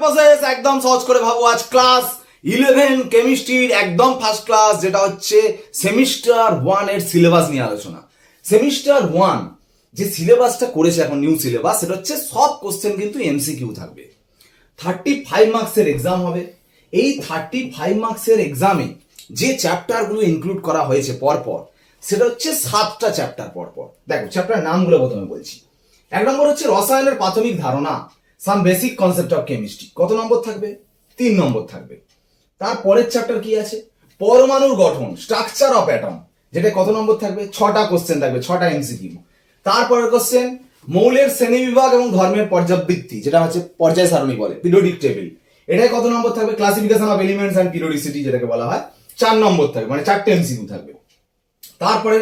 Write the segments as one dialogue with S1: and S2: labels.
S1: Process একদম সহজ করে ভাবো। আজ ক্লাস 11 কেমিস্ট্রির একদম ফার্স্ট ক্লাস, যেটা হচ্ছে সেমিস্টার 1 এর সিলেবাস নিয়ে আলোচনা। সেমিস্টার 1 যে সিলেবাসটা করেছে এখন নিউ সিলেবাস, সেটা হচ্ছে সব কোশ্চেন কিন্তু এমসিকিউ থাকবে। 35 মার্কসের এক্সাম হবে। এই 35 মার্কসের এক্সামে যে চ্যাপ্টারগুলো ইনক্লুড করা হয়েছে পরপর, সেটা হচ্ছে 7টা চ্যাপ্টার পরপর। দেখো চ্যাপ্টার নামগুলো প্রথমে বলছি। 1 নম্বর হচ্ছে রসায়নের প্রাথমিক ধারণা, some basic concept of chemistry. কত নম্বর থাকবে? 3 নম্বর থাকবে। তারপরের চ্যাপ্টার কি আছে? পরমাণুর গঠন, স্ট্রাকচার অফ অ্যাটম, যেটা কত নম্বর থাকবে? 6টা কোশ্চেন থাকবে, 6টা এমসিকিউ। তারপরের কোশ্চেন মৌলের শ্রেণীবিভাগ এবং ধর্মের পর্যাবৃত্তি, যেটা হচ্ছে পর্যায় সারণী বলে, পিরিয়ডিক টেবিল। এটাই কত নম্বর থাকবে? Classification of elements and periodicity, যেটাকে বলা হয়, 4 নম্বর থাকবে, মানে 4টে এমসিকিউ থাকবে। তারপরে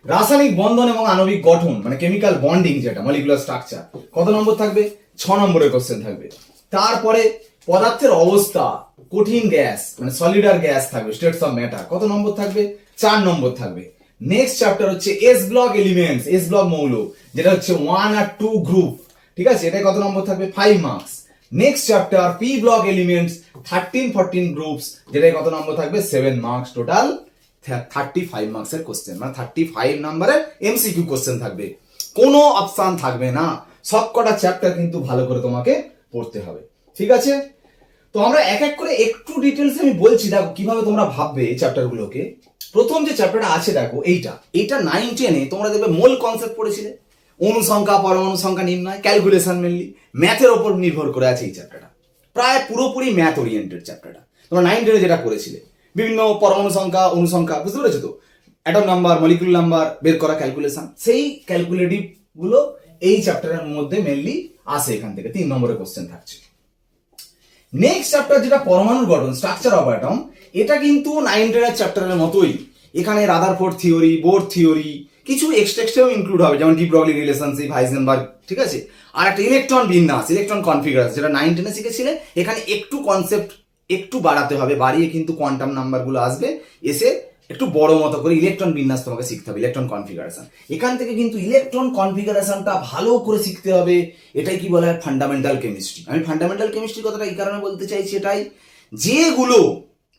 S1: রাসায়নিক বন্ধন এবং আণবিক গঠন, মানে কেমিক্যাল বন্ডিং, যেটা মলিকুলার স্ট্রাকচার, কত নম্বর থাকবে? 6 নম্বরের কোশ্চেন থাকবে। তারপরে পদার্থের অবস্থা, কঠিন গ্যাস মানে সলিড আর গ্যাস থাকবে, স্টেটস অফ ম্যাটার, কত নম্বর থাকবে? 4 নম্বর থাকবে। নেক্সট চ্যাপ্টার হচ্ছে S block elements, S block মৌল, যেটা হচ্ছে 1 আর 2 গ্রুপ, ঠিক আছে, এটা কত নম্বর থাকবে? 5 marks. Next chapter P block elements, 13-14 groups, যেটা কত নম্বর থাকবে? 7 মার্কস। টোটাল 35 মার্কসের কোশ্চেন, মানে 35 নম্বরের এমসিকিউ কোশ্চেন থাকবে। কোনো অপশন থাকবে না, সবকটা চ্যাপ্টার কিন্তু ভালো করে তোমাকে পড়তে হবে, ঠিক আছে? তো আমরা এক এক করে একটু ডিটেলস আমি বলছি, দেখো কিভাবে তোমরা ভাববে এই চ্যাপ্টারগুলোকে। প্রথম যে চ্যাপ্টারটা আছে দেখো, এইটা 9-10 এ তোমরা দেখবে মোল কনসেপ্ট পড়েছিলে, অনুসংখ্যা, পরমাণু সংখ্যা নির্ণয়, ক্যালকুলেশন, মেনলি ম্যাথের ওপর নির্ভর করে আছে এই চ্যাপ্টারটা। প্রায় পুরোপুরি ম্যাথ ওরিয়েন্টেড চ্যাপ্টারটা। তোমরা 9-10 এ যেটা করেছিলে, বিভিন্ন পরমাণু সংখ্যা, অনুসংখ্যা, বুঝতে পেরেছো তো? অ্যাটম নাম্বার, মলিকুল নাম্বার বের করা, ক্যালকুলেশন, সেই ক্যালকুলেটিভ গুলো এই চ্যাপ্টারের মধ্যে মেনলি আসে। এখান থেকে 3 নম্বরের কোশ্চেন থাকছে। নেক্সট চ্যাপ্টার যেটা পরমাণুর গঠন, স্ট্রাকচার অফ অ্যাটম, এটা কিন্তু 9-10 এর চ্যাপ্টারের মতোই। এখানে রাদারফোর্ড থিওরি, বোর থিওরি, কিছু এক্সট্রাও ইনক্লুড হবে, যেমন ডি ব্রগলি রিলেশনশিপ, হাইজেনবার্গ, ঠিক আছে। আর একটা ইলেকট্রন বিন্যাস, ইলেকট্রন কনফিগারেশন, যেটা 9-10 এ শিখেছিলে। এখানে একটু কনসেপ্ট একটু বাড়াতে হবে, বাড়িয়ে কিন্তু কোয়ান্টাম নাম্বারগুলো আসবে, এসে একটু বড় মতো করে ইলেকট্রন বিন্যাস তোমাকে শিখতে হবে, ইলেকট্রন কনফিগারেশন। এখান থেকে কিন্তু ইলেকট্রন কনফিগারেশনটা ভালো করে শিখতে হবে। এটাই কি বলা হয়? Fundamental chemistry. আমি ফান্ডামেন্টাল কেমিস্ট্রি কথাটা এই কারণে বলতে চাইছি, এটাই যেগুলো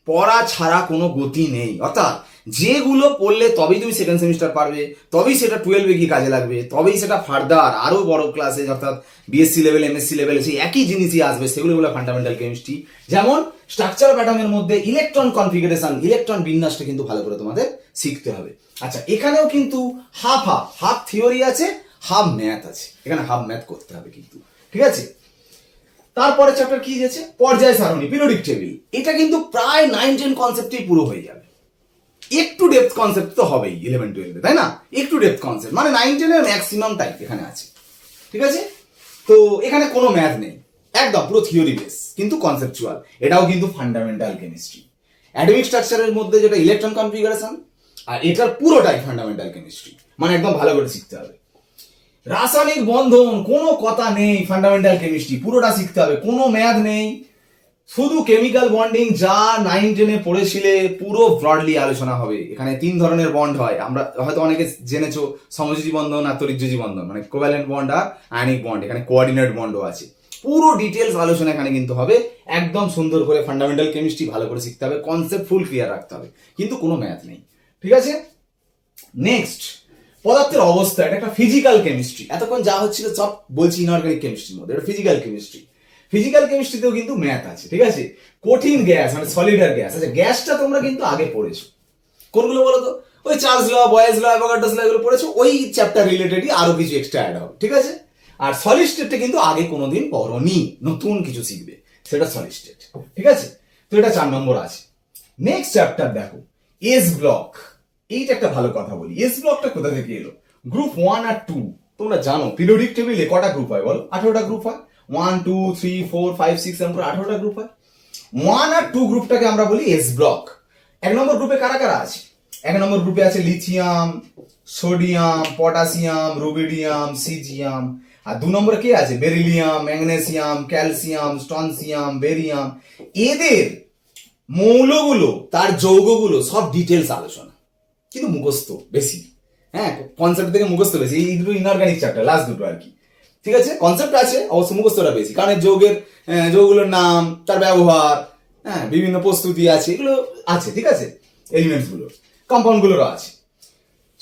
S1: পড়া ছাড়া কোনো গতি নেই, অর্থাৎ যেগুলো পড়লে তবেই তুমি সেকেন্ড সেমিস্টার পারবে, তবেই সেটা 12-এ গিয়ে কাজে লাগবে, তবেই সেটা ফার্দার আরো বড় ক্লাসে, অর্থাৎ বিএসসি লেভেল, এমএসসি লেভেলে সেই একই জিনিসই আসবে, সেগুলো হলো ফান্ডামেন্টাল কেমিস্ট্রি। যেমন স্ট্রাকচার অফ অ্যাটমের মধ্যে ইলেকট্রন কনফিগারেশন, ইলেকট্রন বিন্যাসটা কিন্তু ভালো করে তোমাদের শিখতে হবে। আচ্ছা, এখানেও কিন্তু হাফ থিওরি আছে, হাফ ম্যাথ আছে। এখানে হাফ ম্যাথ করতে হবে কিন্তু, ঠিক আছে? তারপরে চ্যাপ্টার কি আছে? পর্যায় সারণী, পিরিয়ডিক টেবিল। এটা কিন্তু প্রায় 9-10 কনসেপ্টই পুরো হয়ে যাবে। একটু ডেপথ কনসেপ্ট তো হবেই 11-12, তাই না? একটু ডেপথ কনসেপ্ট, মানে 9-10 এর ম্যাক্সিমাম টাইপ এখানে আছে, ঠিক আছে? তো এখানে কোনো ম্যাথ নেই, একদম পুরো থিওরি বেস, কিন্তু কনসেপচুয়াল। এটাও কিন্তু ফান্ডামেন্টাল কেমিস্ট্রি। অ্যাটমিক স্ট্রাকচারের মধ্যে যেটা ইলেকট্রন কনফিগারেশন, আর এটার পুরোটাই ফান্ডামেন্টাল কেমিস্ট্রি, মানে একদম ভালো করে শিখতে হবে। রাসায়নিক বন্ধন, কোনো কথা নেই, ফান্ডামেন্টাল কেমিস্ট্রি পুরোটা শিখতে হবে, কোনো ম্যাথ নেই, শুধু কেমিক্যাল বন্ডিং যা 9-10 এ পড়েছিলে পুরো ব্রডলি আলোচনা হবে। এখানে 3 ধরনের বন্ড হয়, আমরা হয়তো অনেকে জেনেছো, সমযোজী বন্ধন আর তড়িৎযোজী বন্ধন, মানে কোভ্যালেন্ট বন্ড আর আয়নিক বন্ড। এখানে কোঅর্ডিনেট বন্ডও আছে। পুরো ডিটেলস আলোচনা এখানে কিন্তু হবে, একদম সুন্দর করে। ফান্ডামেন্টাল কেমিস্ট্রি ভালো করে শিখতে হবে, কনসেপ্ট ফুল ক্লিয়ার রাখতে হবে, কিন্তু কোনো ম্যাথ নেই, ঠিক আছে? নেক্সট, পদার্থের অবস্থা, এটা একটা ফিজিক্যাল কেমিস্ট্রি। এতক্ষণ যা হচ্ছিল সব বলছি ইনঅর্গানিক কেমিস্ট্রির মধ্যে, এটা ফিজিক্যাল কেমিস্ট্রি। ফিজিক্যাল কেমিস্ট্রিতেও কিন্তু ম্যাথ আছে, ঠিক আছে? কঠিন গ্যাস মানে সলিড আর গ্যাস, আচ্ছা গ্যাসটা তোমরা কিন্তু আগে পড়েছো। কোনগুলো বলো তো? ওই চার্লস ল, বয়েজ ল, অ্যাভোগাড্রোস ল, এগুলো পড়েছো। ওই চ্যাপ্টার রিলেটেডই আরো কিছু এক্সট্রা অ্যাড হবে, ঠিক আছে? আর সলিড স্টেটটা কিন্তু আগে কোনোদিন পড়োনি, নতুন কিছু শিখবে, সেটা সলিড স্টেট, ঠিক আছে? তো এটা 4 নম্বর আছে। নেক্সট চ্যাপ্টার দেখো, এস ব্লক। এইটা একটা ভালো কথা বলি, এস ব্লকটা কোথা থেকে এলো? গ্রুপ 1 আর 2 তোমরা জানো, পিরিয়ডিক টেবিলে কটা গ্রুপ হয় বলো? 18টা গ্রুপ হয়। 1, 2, 3, 4, 5, 6, 7 করে 18টা গ্রুপ হয়। 1 আর 2 গ্রুপটাকে আমরা বলি এস ব্লক। 1 নম্বর গ্রুপে কারা কারা আছে? 1 নম্বর গ্রুপে আছে lithium, sodium, potassium, rubidium, caesium. আর 2 নম্বরে কে আছে? Beryllium, magnesium, calcium, strontium, barium. এদের মৌলগুলো, তার যৌগগুলো সব ডিটেলস আলোচনা, কিন্তু মুখস্থ বেশি। হ্যাঁ, কনসেপ্ট থেকে মুখস্থ বেশি। এই দুটো ইনঅর্গানিক চ্যাপ্টার, লাস্ট দুটো আর কি। ঠিক আছে, কনসেপ্ট আছে, অবশ্য মুখস্থটা বেশি, কারণ এই যৌগগুলোর নাম, তার ব্যবহার, হ্যাঁ, বিভিন্ন প্রস্তুতি আছে, এগুলো আছে, ঠিক আছে, এলিমেন্টস গুলো, কম্পাউন্ড গুলোরও আছে।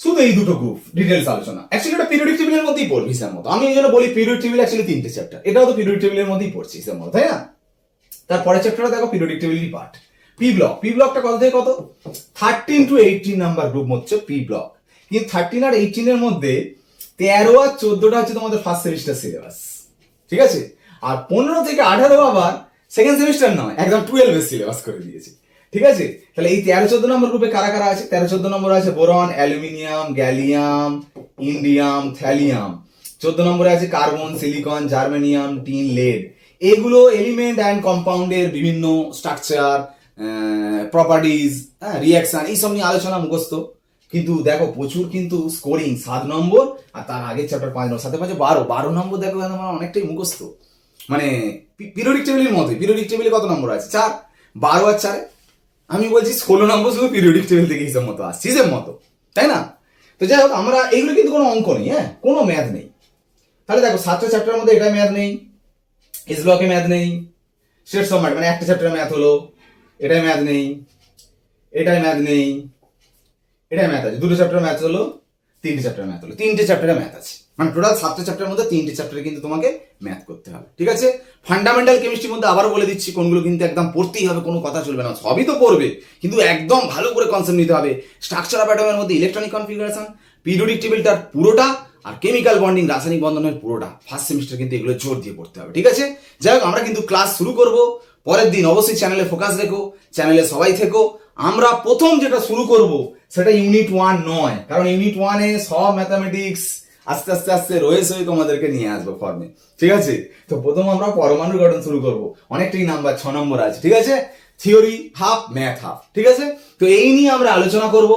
S1: শুধু এই দুটো গ্রুপ ডিটেলস আলোচনা। অ্যাকচুয়ালি এটা পিরিয়ডিক টেবিলের মধ্যেই পড়বে হিসাব মতো। আমি এই জন্য বলি পিরিয়ডিক টেবিল অ্যাকচুয়ালি 3টে চ্যাপ্টার, এটাও তো পিরিয়ডিক টেবিলের মধ্যেই পড়ছে হিসাব মতো, তাই না? তারপরে চ্যাপ্টারটা দেখো পিরিয়ডিক টেবিলেরই পার্ট। পি ব্লক, পি ব্লকটা কত থেকে কত? 13 to 18 নাম্বার গ্রুপ হচ্ছে পি ব্লক। কিন্তু 13 আর 18 এর মধ্যে 13 আর 14টা হচ্ছে তোমাদের ফার্স্ট সেমিস্টার সিলেবাস, ঠিক আছে? আর 15 থেকে 18 আবার সেকেন্ড সেমিস্টার নয়, একদম 12 এর সিলেবাস করে দিয়েছে, ঠিক আছে? তাহলে এই 13-14 নম্বর গ্রুপে কারা কারা আছে? 13-14 নম্বর আছে boron, aluminium, gallium, indium, thallium. 14 নম্বরে আছে carbon, silicon, germanium, tin, lead. এগুলো এলিমেন্ট অ্যান্ড কম্পাউন্ডের বিভিন্ন স্ট্রাকচার, প্রপার্টিজ, রিয়াকশন, এইসব নিয়ে আলোচনা মুখস্থ। কিন্তু দেখো প্রচুর কিন্তু স্কোরিং 7 নম্বর, আর তার আগের চ্যাপ্টার 5 নম্বর, 7 5 12 নম্বর। দেখো আমার অনেকটাই মুখস্থ, মানে পিরিয়ডিক টেবিলের মধ্যে। পিরিয়ডিক টেবিলে কত নম্বর আছে? 4, 12 আর 4, আমি বলছি 16 নম্বর শুধু পিরিয়ডিক টেবিল থেকে হিসাব মতো আসছে, হিসেব মতো, তাই না? তো যাই হোক, আমরা এইগুলো কিন্তু কোনো অঙ্ক নেই, হ্যাঁ, কোনো ম্যাথ নেই। তাহলে দেখো 7টা চ্যাপ্টারের মধ্যে এটা ম্যাথ নেই, এস ব্লকে ম্যাথ নেই, স্টেটস অফ ম্যাথ মানে একটা চ্যাপ্টারে ম্যাথ হলো, এটাই ম্যাথ নেই, এটাই ম্যাথ নেই, এটাই ম্যাথ আছে। 2টো চ্যাপ্টার ম্যাথ হলো, 3টে চ্যাপ্টার ম্যাথ হলো, 3টে চ্যাপ্টারে ম্যাথ আছে, মানে টোটাল 7টা চ্যাপ্টারের মধ্যে 3টে চ্যাপ্টারে কিন্তু তোমাকে ম্যাথ করতে হবে, ঠিক আছে? ফান্ডামেন্টাল কেমিস্ট্রির মধ্যে আবারও বলে দিচ্ছি কোনগুলো কিন্তু একদম পড়তেই হবে, কোনো কথা চলবে না, সবই তো পড়বে, কিন্তু একদম ভালো করে কনসেপ্ট নিতে হবে। স্ট্রাকচার অফ অ্যাটমের মধ্যে ইলেকট্রনিক কনফিগারেশন, পিরিয়ডিক টেবিলটার পুরোটা, আর কেমিক্যাল বন্ডিং, রাসায়নিক বন্ধনের পুরোটা। ফার্স্ট সেমিস্টার কিন্তু এগুলো জোর দিয়ে পড়তে হবে, ঠিক আছে? যাই হোক, আমরা কিন্তু ক্লাস শুরু করব পরের দিন। অবশ্যই চ্যানেলে ফোকাস রেখো, চ্যানেলে সবাই থেকো। আমরা প্রথম যেটা শুরু করব সেটা ইউনিট 1 নয়, কারণ ইউনিট 1-এ সব ম্যাথামেটিক্স আস্তে আস্তে আস্তে রয়েছে, তোমাদেরকে নিয়ে আসবো ফর্মে, ঠিক আছে? তো প্রথম আমরা পরমাণু গঠন শুরু করব, অনেকটাই নাম্বার 6 নম্বর আছে, ঠিক আছে? থিওরি হাফ, ম্যাথ হাফ, ঠিক আছে? তো এই নিয়ে আমরা আলোচনা করব,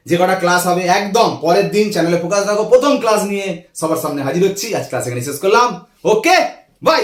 S1: যে কটা ক্লাস হবে একদম পরের দিন। চ্যানেলে ফোকাস রাখো, প্রথম ক্লাস নিয়ে সবার সামনে হাজির হচ্ছি। আজ ক্লাস এখানে শেষ করলাম, ওকে, বাই।